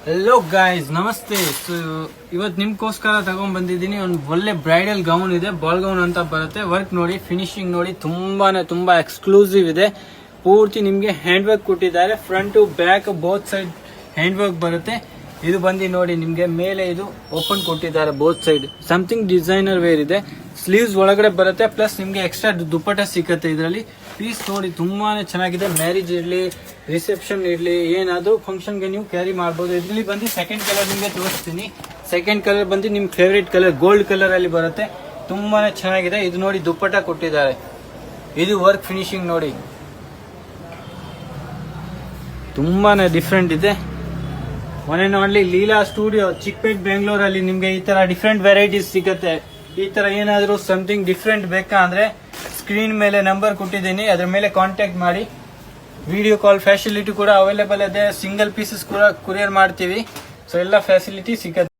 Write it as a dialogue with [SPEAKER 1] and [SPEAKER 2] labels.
[SPEAKER 1] Hello guys, ನಮಸ್ತೆ. So ಇವತ್ತು ನಿಮ್ಗೋಸ್ಕರ ತಗೊಂಡ್ ಬಂದಿದ್ದೀನಿ. ಒಂದು ಒಳ್ಳೆ ಬ್ರೈಡಲ್ ಗೌನ್ ಇದೆ, ಬಾಲ್ ಗೌನ್ ಅಂತ ಬರುತ್ತೆ. ವರ್ಕ್ ನೋಡಿ, ಫಿನಿಶಿಂಗ್ ನೋಡಿ, ತುಂಬಾ ಎಕ್ಸ್ಕ್ಲೂಸಿವ್ ಇದೆ. ಪೂರ್ತಿ ನಿಮ್ಗೆ ಹ್ಯಾಂಡ್ ವರ್ಕ್ ಕೊಟ್ಟಿದ್ದಾರೆ. Front to back both side hand work ಬರುತ್ತೆ. ಇದು ಬಂದು ನೋಡಿ, ನಿಮ್ಗೆ ಮೇಲೆ ಇದು ಓಪನ್ ಕೊಟ್ಟಿದ್ದಾರೆ both side. Something designer wear ಇದೆ. ಸ್ಲೀವ್ಸ್ ಒಳಗಡೆ ಬರುತ್ತೆ, ಪ್ಲಸ್ ನಿಮ್ಗೆ ಎಕ್ಸ್ಟ್ರಾ ದುಪ್ಪಟ್ಟ ಸಿಕ್ಕತ್ತೆ ಇದರಲ್ಲಿ. ಪೀಸ್ ನೋಡಿ ತುಂಬಾನೇ ಚೆನ್ನಾಗಿದೆ. ಮ್ಯಾರೇಜ್ ಇರಲಿ, ರಿಸೆಪ್ಷನ್ ಇರಲಿ, ಏನಾದರೂ ಫಂಕ್ಷನ್ಗೆ ನೀವು ಕ್ಯಾರಿ ಮಾಡ್ಬೋದು. ಇದರಲ್ಲಿ ಬಂದು ಸೆಕೆಂಡ್ ಕಲರ್ ನಿಮಗೆ ತೋರಿಸ್ತೀನಿ. ಸೆಕೆಂಡ್ ಕಲರ್ ಬಂದು ನಿಮ್ ಫೇವ್ರೇಟ್ ಕಲರ್ ಗೋಲ್ಡ್ ಕಲರ್ ಅಲ್ಲಿ ಬರುತ್ತೆ. ತುಂಬಾನೇ ಚೆನ್ನಾಗಿದೆ. ಇದು ನೋಡಿ ದುಪ್ಪಟ್ಟ ಕೊಟ್ಟಿದ್ದಾರೆ. ಇದು ವರ್ಕ್ ಫಿನಿಶಿಂಗ್ ನೋಡಿ ತುಂಬಾನೇ ಡಿಫ್ರೆಂಟ್ ಇದೆ. One and only Leela studio, Chickpet, ಬೆಂಗಳೂರಲ್ಲಿ ನಿಮ್ಗೆ ಈ ತರ ಡಿಫ್ರೆಂಟ್ ವೆರೈಟೀಸ್ ಸಿಗುತ್ತೆ. ಈ ತರ ಏನಾದರೂ ಸಮಥಿಂಗ್ ಡಿಫ್ರೆಂಟ್ ಬೇಕಾ ಅಂದ್ರೆ ಸ್ಕ್ರೀನ್ ಮೇಲೆ ನಂಬರ್ ಕೊಟ್ಟಿದ್ದೀನಿ, ಅದ್ರ ಮೇಲೆ ಕಾಂಟ್ಯಾಕ್ಟ್ ಮಾಡಿ. ವಿಡಿಯೋ ಕಾಲ್ ಫೆಸಿಲಿಟಿ ಕೂಡ ಅವೈಲೇಬಲ್ ಇದೆ. ಸಿಂಗಲ್ ಪೀಸಸ್ ಕೂಡ ಕೊರಿಯರ್ ಮಾಡ್ತೀವಿ. ಸೊ ಎಲ್ಲ ಫೆಸಿಲಿಟಿ ಸಿಗುತ್ತೆ.